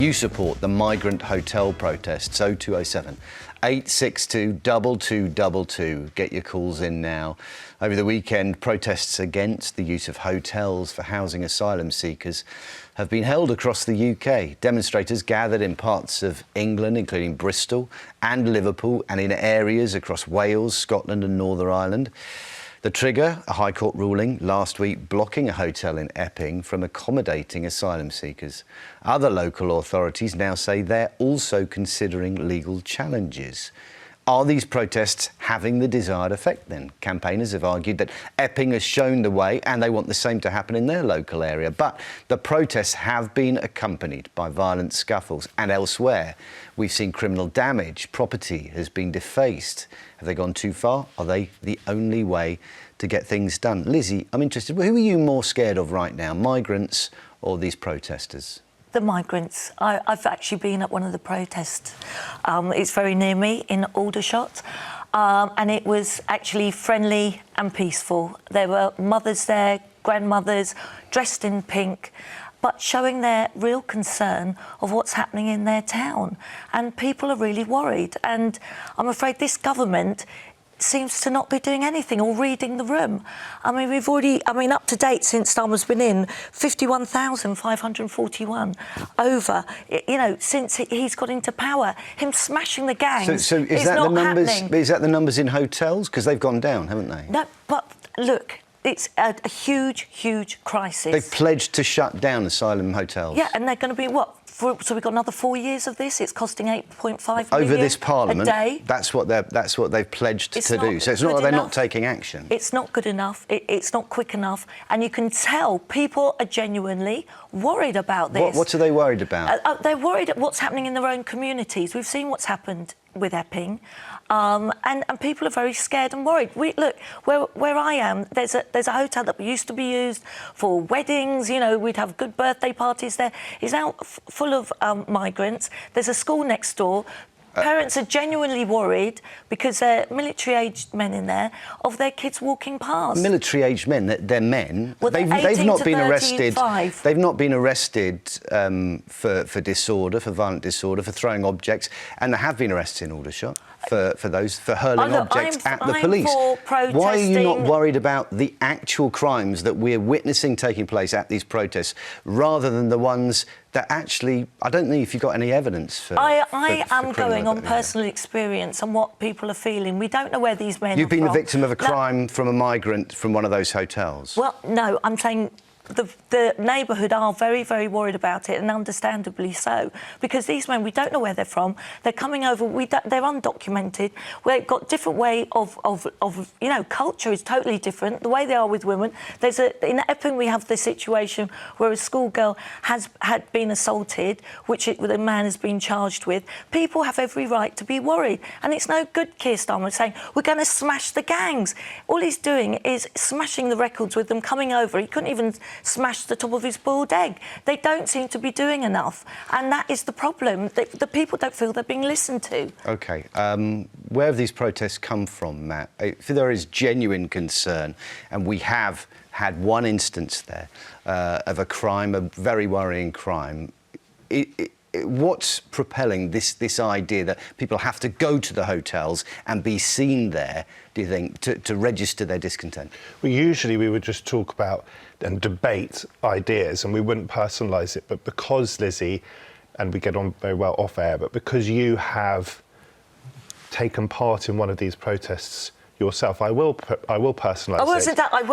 You support the migrant hotel protests. 0207 862 2222. Get your calls in now. Over the weekend, protests against the use of hotels for housing asylum seekers have been held across the UK. Demonstrators gathered in parts of England, including Bristol and Liverpool, and in areas across Wales, Scotland and Northern Ireland. The trigger, a High Court ruling last week blocking a hotel in Epping from accommodating asylum seekers. Other local authorities now say they're also considering legal challenges. Are these protests having the desired effect then? Campaigners have argued that Epping has shown the way and they want the same to happen in their local area. But the protests have been accompanied by violent scuffles, and elsewhere we've seen criminal damage, property has been defaced. Have they gone too far? Are they the only way to get things done? Lizzie, I'm interested, who are you more scared of right now, migrants or these protesters? The migrants. I've actually been at one of the protests. It's very near me in Aldershot, and it was actually friendly and peaceful. There were mothers there, grandmothers, dressed in pink, but showing their real concern of what's happening in their town. And people are really worried. And I'm afraid this government seems to not be doing anything or reading the room. I mean, we've already, up to date since Starmer's been in, 51,541 over, since he's got into power. Him smashing the gangs so is that not the numbers? happening. Is that the numbers in hotels? Because they've gone down, haven't they? No, but look, it's a huge, huge crisis. They've pledged to shut down asylum hotels. Yeah, and they're going to be what? So we've got another 4 years of this. It's costing 8.5 million over this Parliament a day. That's what they've pledged to do. So it's not that they're not taking action. It's not good enough. It's not quick enough, and you can tell people are genuinely worried about this. What are they worried about? They're worried at what's happening in their own communities. We've seen what's happened with Epping, and people are very scared and worried. Look, where I am, there's a hotel that used to be used for weddings. We'd have good birthday parties there. It's now full of migrants. There's a school next door. Parents are genuinely worried because they're military-aged men in there of their kids walking past. Military-aged men? They're men. Well, they've not been 35. arrested. They've not been arrested for disorder, for violent disorder, for throwing objects, and they have been arrested in Aldershot for hurling objects at the police. Why are you not worried about the actual crimes that we're witnessing taking place at these protests, rather than the ones that actually, I don't know if you've got any evidence for. I am going on personal experience and what people are feeling. We don't know where these men are from. You've been the victim of a crime from a migrant from one of those hotels. Well, no, I'm saying the neighbourhood are very, very worried about it, and understandably so, because these men, we don't know where they're from. They're coming over. They're undocumented. We've got different way of culture is totally different. The way they are with women. In Epping we have the situation where a schoolgirl had been assaulted, which the man has been charged with. People have every right to be worried, and it's no good Keir Starmer saying we're going to smash the gangs. All he's doing is smashing the records with them coming over. He couldn't even smash the top of his boiled egg. They don't seem to be doing enough, and that is the problem. The people don't feel they're being listened to. OK. Where have these protests come from, Matt? If there is genuine concern, and we have had one instance there of a crime, a very worrying crime, what's propelling this idea that people have to go to the hotels and be seen there, do you think, to register their discontent? Well, usually we would just talk about and debate ideas, and we wouldn't personalise it. But because, Lizzie, and we get on very well off air, but because you have taken part in one of these protests yourself, I will personalise it. I wasn't that. I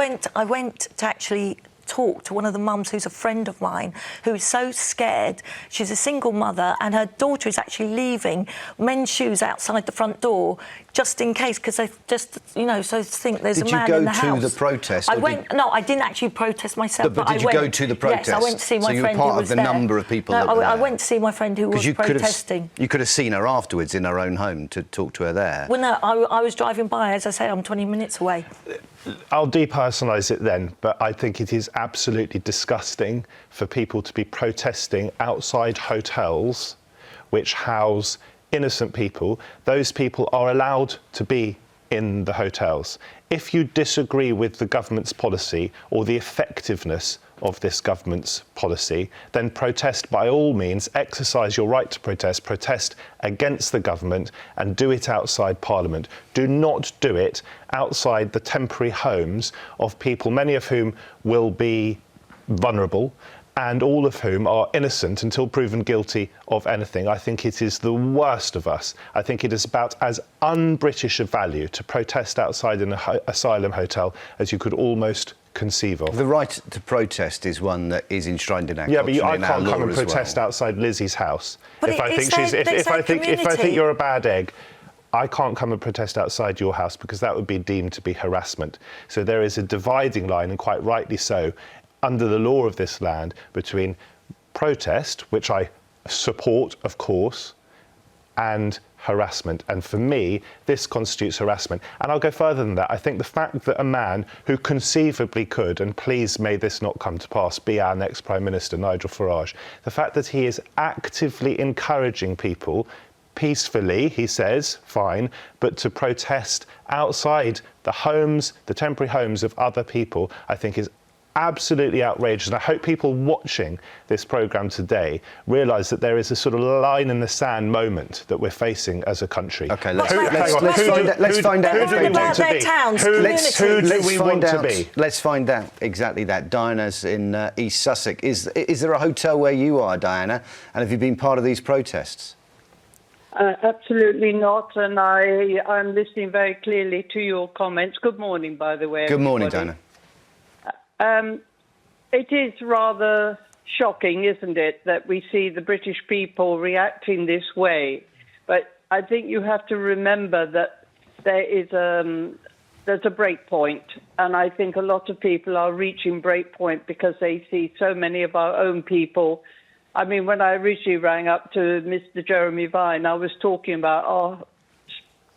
went to actually talk to one of the mums who's a friend of mine who's so scared. She's a single mother, and her daughter is actually leaving men's shoes outside the front door just in case, because they just, so think there's a man in the house. Did you go to the protest? No, I didn't actually protest myself. But did you go to the protest? Yes, I went to see my friend who was there. So you were part of the number of people that were there? I went to see my friend who was protesting. You could have seen her afterwards in her own home to talk to her there. Well, no, I was driving by. As I say, I'm 20 minutes away. I'll depersonalise it then, but I think it is absolutely disgusting for people to be protesting outside hotels which house innocent people. Those people are allowed to be in the hotels. If you disagree with the government's policy or the effectiveness of this government's policy, then protest by all means, exercise your right to protest against the government, and do it outside Parliament. Do not do it outside the temporary homes of people, many of whom will be vulnerable, and all of whom are innocent until proven guilty of anything. I think it is the worst of us. I think it is about as un-British a value to protest outside an asylum hotel as you could almost conceive of. The right to protest is one that is enshrined in our Yeah, culture but I and in our can't law come and as protest well. outside Lizzie's house. But If I think you're a bad egg, I can't come and protest outside your house because that would be deemed to be harassment. So there is a dividing line, and quite rightly so, under the law of this land, between protest, which I support, of course, and harassment. And for me, this constitutes harassment. And I'll go further than that. I think the fact that a man who conceivably could, and please may this not come to pass, be our next Prime Minister, Nigel Farage, the fact that he is actively encouraging people peacefully, he says, fine, but to protest outside the homes, the temporary homes of other people, I think is absolutely outrageous. And I hope people watching this programme today realise that there is a sort of line in the sand moment that we're facing as a country. OK, let's find out. Who do we want to be? Who do we want to be? Let's find out exactly that. Diana's in East Sussex. Is there a hotel where you are, Diana? And have you been part of these protests? Absolutely not, and I'm listening very clearly to your comments. Good morning, by the way. Good morning, Diana. It is rather shocking, isn't it, that we see the British people reacting this way. But I think you have to remember that there's a break point, and I think a lot of people are reaching break point because they see so many of our own people. I mean, when I originally rang up to Mr. Jeremy Vine, I was talking about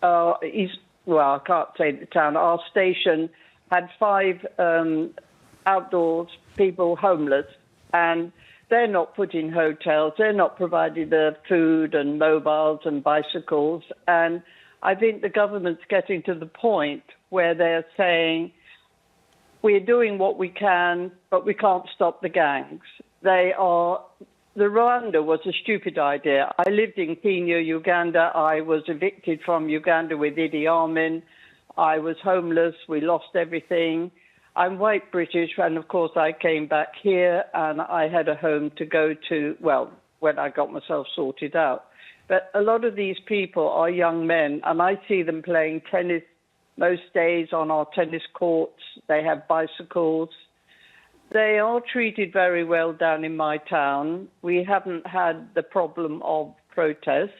our I can't say the town, our station had 5 outdoors people homeless, and they're not put in hotels, they're not provided the food and mobiles and bicycles. And I think the government's getting to the point where they're saying, we're doing what we can, but we can't stop the gangs. The Rwanda was a stupid idea. I lived in Kenya, Uganda. I was evicted from Uganda with Idi Amin. I was homeless. We lost everything. I'm white British, and of course I came back here and I had a home to go to, well, when I got myself sorted out. But a lot of these people are young men, and I see them playing tennis most days on our tennis courts. They have bicycles. They are treated very well down in my town. We haven't had the problem of protests,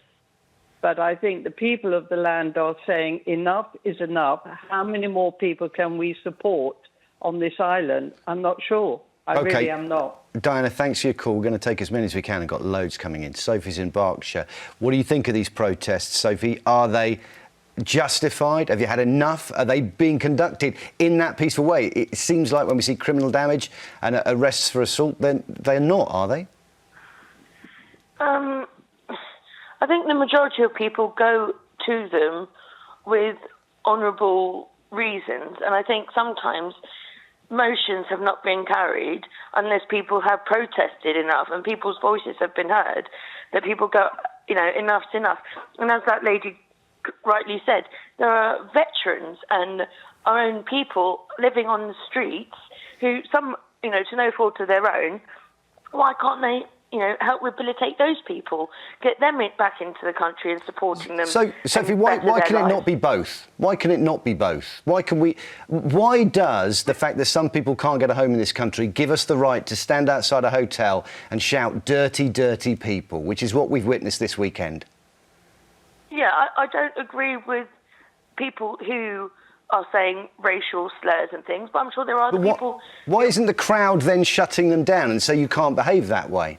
but I think the people of the land are saying enough is enough. How many more people can we support on this island? I'm not sure. I really am not. Diana, thanks for your call. We're going to take as many as we can. I've got loads coming in. Sophie's in Berkshire. What do you think of these protests, Sophie? Are they justified? Have you had enough? Are they being conducted in that peaceful way? It seems like when we see criminal damage and arrests for assault, then they're not, are they? I think the majority of people go to them with honourable reasons, and I think sometimes motions have not been carried unless people have protested enough and people's voices have been heard, that people go, enough's enough. And as that lady rightly said, there are veterans and our own people living on the streets who some, to no fault of their own, why can't they, help rehabilitate those people, get them back into the country and supporting them? So, Sophie, why can it not be both? Why can it not be both? Why does the fact that some people can't get a home in this country give us the right to stand outside a hotel and shout dirty, dirty people, which is what we've witnessed this weekend? Yeah, I don't agree with people who are saying racial slurs and things, but I'm sure there are other people... Why isn't the crowd then shutting them down and say you can't behave that way?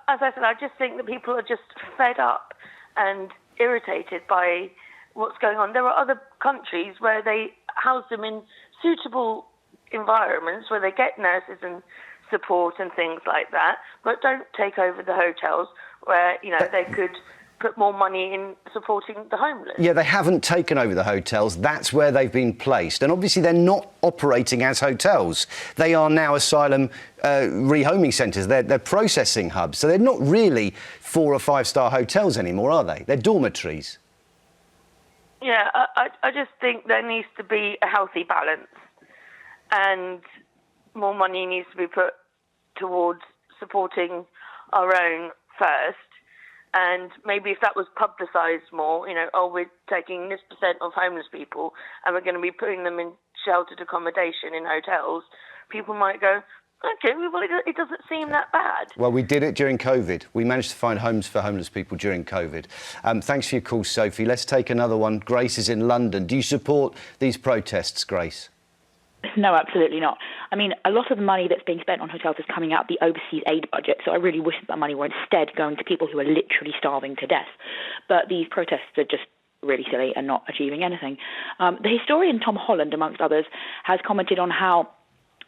As I said, I just think that people are just fed up and irritated by what's going on. There are other countries where they house them in suitable environments where they get nurses and support and things like that, but don't take over the hotels where, they could put more money in supporting the homeless. Yeah, they haven't taken over the hotels. That's where they've been placed. And obviously they're not operating as hotels. They are now asylum rehoming centres. They're processing hubs. So they're not really 4 or 5 star hotels anymore, are they? They're dormitories. Yeah, I just think there needs to be a healthy balance, and more money needs to be put towards supporting our own first. And maybe if that was publicised more, you know, oh, we're taking this % of homeless people and we're going to be putting them in sheltered accommodation in hotels, people might go, OK, well, it doesn't seem that bad. Well, we did it during COVID. We managed to find homes for homeless people during COVID. Thanks for your call, Sophie. Let's take another one. Grace is in London. Do you support these protests, Grace? No, absolutely not. I mean, a lot of the money that's being spent on hotels is coming out the overseas aid budget, so I really wish that money were instead going to people who are literally starving to death. But these protests are just really silly and not achieving anything. The historian Tom Holland, amongst others, has commented on how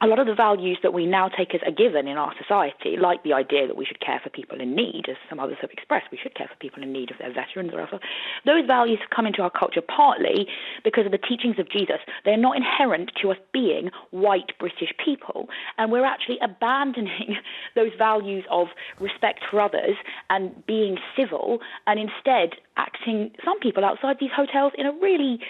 a lot of the values that we now take as a given in our society, like the idea that we should care for people in need, as some others have expressed, we should care for people in need if they're veterans or other, those values have come into our culture partly because of the teachings of Jesus. They're not inherent to us being white British people, and we're actually abandoning those values of respect for others and being civil, and instead acting, some people outside these hotels, in a really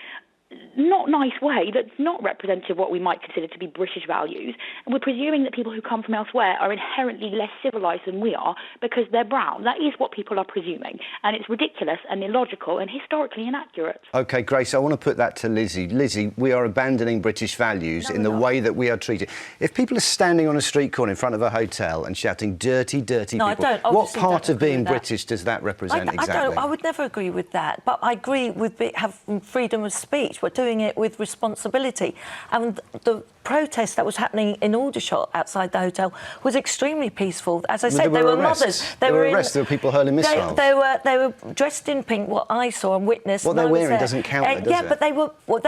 not nice way that's not representative of what we might consider to be British values. And we're presuming that people who come from elsewhere are inherently less civilised than we are because they're brown. That is what people are presuming. And it's ridiculous and illogical and historically inaccurate. OK, Grace, I want to put that to Lizzi. Lizzi, we are abandoning British values in the way that we are treated. If people are standing on a street corner in front of a hotel and shouting dirty, dirty people, what part of being British does that represent exactly? I would never agree with that, but I agree with having freedom of speech. We're doing it with responsibility. And the protest that was happening in Aldershot outside the hotel was extremely peaceful. As I said, there were mothers. There were arrests. There were people hurling missiles. They were dressed in pink. What I saw and witnessed. What they're wearing doesn't count, does it? But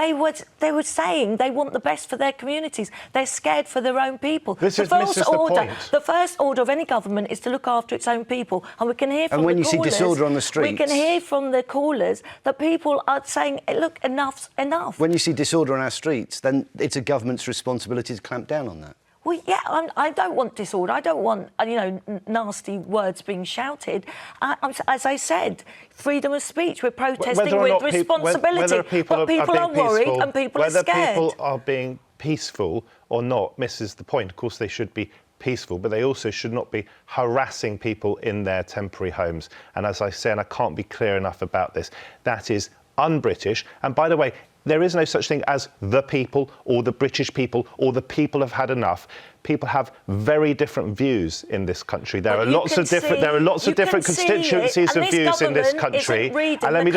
they were saying they want the best for their communities. They're scared for their own people. This misses the point. The first order of any government is to look after its own people, and we can hear from and when the you callers, see disorder on the streets, we can hear from the callers that people are saying, "Look, enough's enough." When you see disorder on our streets, then it's a government's responsibility to clamp down on that. Well, yeah, I don't want disorder. I don't want, nasty words being shouted. As I said, freedom of speech. We're protesting with responsibility. Whether people are worried peaceful, and people are scared. Whether people are being peaceful or not misses the point. Of course, they should be peaceful, but they also should not be harassing people in their temporary homes. And as I say, and I can't be clear enough about this, that is un-British. And by the way, there is no such thing as the people or the British people or the people have had enough. People have very different views in this country. There are lots of different constituencies of views in this country. And let me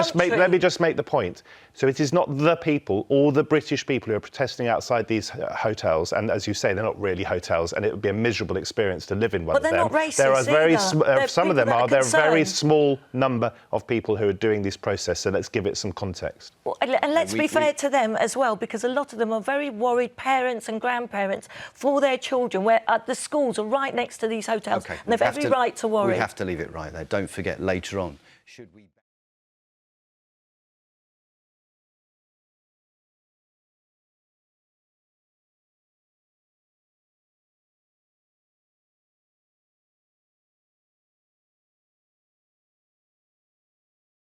just make the point. So it is not the people or the British people who are protesting outside these hotels. And as you say, they're not really hotels, and it would be a miserable experience to live in one of them. But they're not racist there are very some of them are. There are a very concerned. small number of people who are doing these protests. So let's give it some context. Well, and let's be fair to them as well, because a lot of them are very worried, parents and grandparents, for their children, where the schools are right next to these hotels, and they've every right to worry. We have to leave it right there. Don't forget, later on, should we...